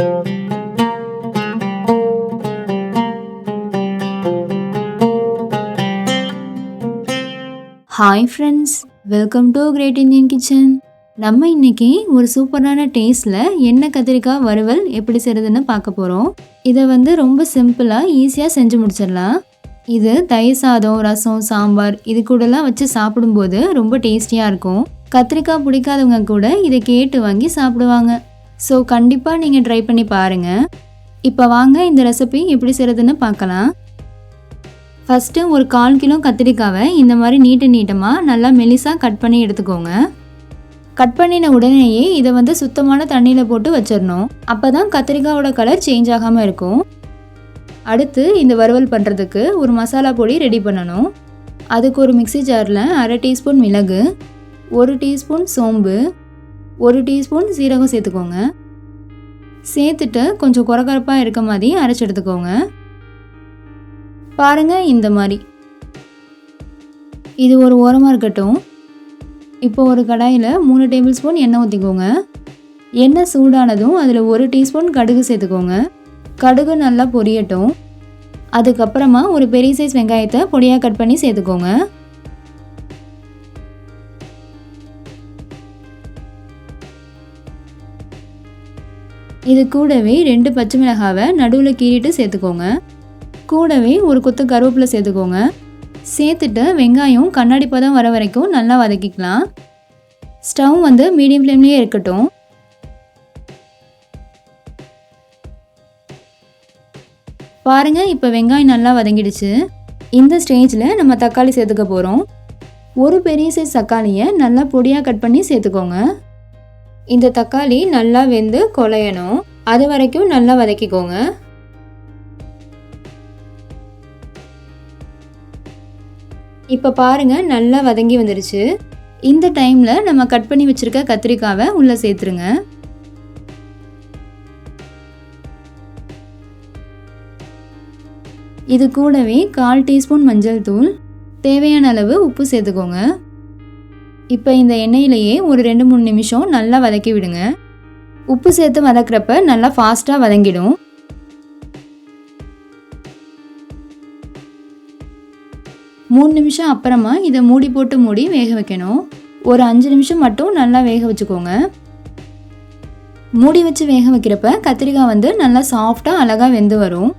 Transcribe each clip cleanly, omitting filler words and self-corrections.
Hi friends, welcome to great Indian kitchen. நம்ம இன்னைக்கு ஒரு சூப்பரான டேஸ்ட்டில் எண்ணெய் கத்திரிக்காய் வறுவல் எப்படி செய்கிறதுன்னு பார்க்க போகிறோம். இதை ரொம்ப சிம்பிளாக ஈஸியாக செஞ்சு முடிச்சிடலாம். இது தயிர் சாதம், ரசம், சாம்பார் இது கூடலாம் வச்சு சாப்பிடும்போது ரொம்ப டேஸ்டியாக இருக்கும். கத்திரிக்காய் பிடிக்காதவங்க கூட இதை கேட்டு வாங்கி சாப்பிடுவாங்க. ஸோ கண்டிப்பாக நீங்கள் ட்ரை பண்ணி பாருங்கள். இப்போ வாங்க இந்த ரெசிபி எப்படி செய்கிறதுன்னு பார்க்கலாம். ஃபஸ்ட்டு ஒரு 1/4 கிலோ கத்திரிக்காவை இந்த மாதிரி நீட்டமாக நல்லா மெலிசாக கட் பண்ணி எடுத்துக்கோங்க. கட் பண்ணின உடனேயே இதை சுத்தமான தண்ணியில் போட்டு வச்சிடணும். அப்போ தான் கத்திரிக்காயோட கலர் சேஞ்ச் ஆகாமல் இருக்கும். அடுத்து இந்த வறுவல் பண்ணுறதுக்கு ஒரு மசாலா பொடி ரெடி பண்ணணும். அதுக்கு ஒரு மிக்ஸி ஜாரில் 1/2 டீஸ்பூன் மிளகு, 1 டீஸ்பூன் சோம்பு, 1 டீஸ்பூன் சீரகம் சேர்த்துக்கோங்க. சேர்த்துட்டு கொஞ்சம் குறகரப்பாக இருக்க மாதிரி அரைச்சி எடுத்துக்கோங்க. பாருங்க, இந்த மாதிரி. இது ஒரு ஓரமாக இருக்கட்டும். இப்போ ஒரு கடாயில் 3 டேபிள் ஸ்பூன் எண்ணெய் ஊற்றிக்கோங்க. எண்ணெய் சூடானதும் அதில் 1 டீஸ்பூன் கடுகு சேர்த்துக்கோங்க. கடுகு நல்லா பொரியட்டும். அதுக்கப்புறமா ஒரு பெரிய சைஸ் வெங்காயத்தை பொடியாக கட் பண்ணி சேர்த்துக்கோங்க. இது கூடவே 2 பச்சை மிளகாவை நடுவில் கீறிட்டு சேர்த்துக்கோங்க. கூடவே ஒரு கொத்து கருவேப்பிலை சேர்த்துக்கோங்க. சேர்த்துட்டு வெங்காயம் கண்ணாடி பதம் வர வரைக்கும் நல்லா வதக்கிக்கலாம். ஸ்டவ் மீடியம் ஃப்ளேம்லேயே இருக்கட்டும். பாருங்கள், இப்போ வெங்காயம் நல்லா வதங்கிடுச்சு. இந்த ஸ்டேஜில் நம்ம தக்காளி சேர்த்துக்க போகிறோம். ஒரு பெரிய சைஸ் தக்காளியை நல்லா பொடியாக கட் பண்ணி சேர்த்துக்கோங்க. இந்த தக்காளி நல்லா வெந்து குழையணும். அது வரைக்கும் நல்லா வதக்கிக்கோங்க. இப்போ பாருங்கள், நல்லா வதங்கி வந்துருச்சு. இந்த டைமில் நம்ம கட் பண்ணி வச்சுருக்க கத்திரிக்காவை உள்ளே சேர்த்துருங்க. இது கூடவே 1/4 டீஸ்பூன் மஞ்சள் தூள், தேவையான அளவு உப்பு சேர்த்துக்கோங்க. இப்போ இந்த எண்ணெயிலேயே ஒரு 2-3 நிமிஷம் நல்லா வதக்கி விடுங்க. உப்பு சேர்த்து வதக்குறப்ப நல்லா ஃபாஸ்ட்டாக வதங்கிடும். மூணு நிமிஷம் அப்புறமா இதை மூடி வேக வைக்கணும். ஒரு 5 நிமிஷம் மட்டும் நல்லா வேக வச்சுக்கோங்க. மூடி வச்சு வேக வைக்கிறப்ப கத்திரிக்காய் நல்லா சாஃப்டாக அழகாக வெந்து வரும்.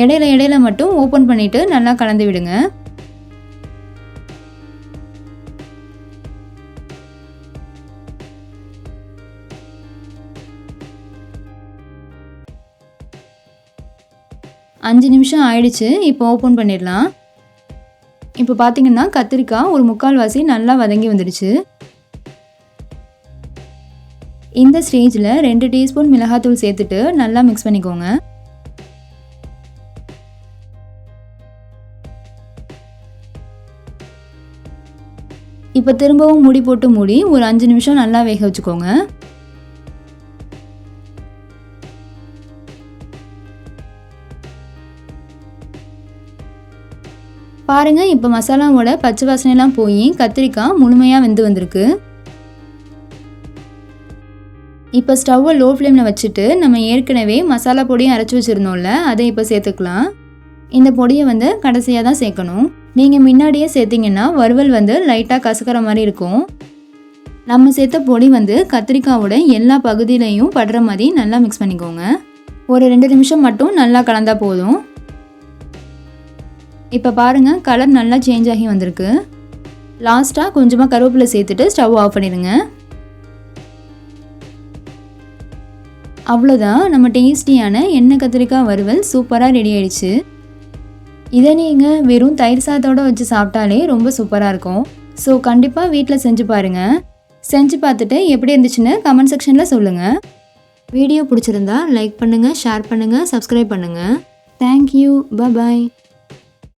இடையில மட்டும் ஓப்பன் பண்ணிவிட்டு நல்லா கலந்து விடுங்க. அஞ்சு நிமிஷம் ஆயிடுச்சு. இப்போ ஓப்பன் பண்ணிடலாம். இப்போ பார்த்தீங்கன்னா கத்திரிக்காய் ஒரு 3/4 வாசி நல்லா வதங்கி வந்துடுச்சு. இந்த ஸ்டேஜில் 2 டீஸ்பூன் மிளகாத்தூள் சேர்த்துட்டு நல்லா மிக்ஸ் பண்ணிக்கோங்க. இப்போ திரும்பவும் மூடி ஒரு 5 நிமிஷம் நல்லா வேக வச்சுக்கோங்க. பாருங்க, இப்போ மசாலாவோட பச்சை வாசனைலாம் போய் கத்திரிக்காய் முழுமையாக வெந்து வந்திருக்கு. இப்போ ஸ்டவ்வை லோ ஃப்ளேமில் வச்சுட்டு நம்ம ஏற்கனவே மசாலா பொடியும் அரைச்சி வச்சுருந்தோம்ல, அதை இப்போ சேர்த்துக்கலாம். இந்த பொடியை கடைசியாக தான் சேர்க்கணும். நீங்கள் முன்னாடியே சேர்த்திங்கன்னா வறுவல் லைட்டாக கசக்கிற மாதிரி இருக்கும். நம்ம சேர்த்த பொடி கத்திரிக்காவோட எல்லா பகுதியிலையும் படுற மாதிரி நல்லா மிக்ஸ் பண்ணிக்கோங்க. ஒரு 2 நிமிஷம் மட்டும் நல்லா கலந்தா போதும். இப்போ பாருங்கள், கலர் நல்லா சேஞ்ச் ஆகி வந்திருக்கு. லாஸ்ட்டாக கொஞ்சமாக கருவேப்பிலை சேர்த்துட்டு ஸ்டவ் ஆஃப் பண்ணிடுங்க. அவ்வளோதான், நம்ம டேஸ்டியான எண்ணெய் கத்திரிக்காய் வறுவல் சூப்பராக ரெடி ஆயிடுச்சு. இதை நீங்கள் வெறும் தயிர் சாதத்தோடு வச்சு சாப்பிட்டாலே ரொம்ப சூப்பராக இருக்கும். ஸோ கண்டிப்பாக வீட்டில் செஞ்சு பாருங்கள். செஞ்சு பார்த்துட்டு எப்படி இருந்துச்சுன்னு கமெண்ட் செக்ஷனில் சொல்லுங்கள். வீடியோ பிடிச்சிருந்தா லைக் பண்ணுங்கள், ஷேர் பண்ணுங்கள், சப்ஸ்கிரைப் பண்ணுங்கள். தேங்க்யூ, பாய்.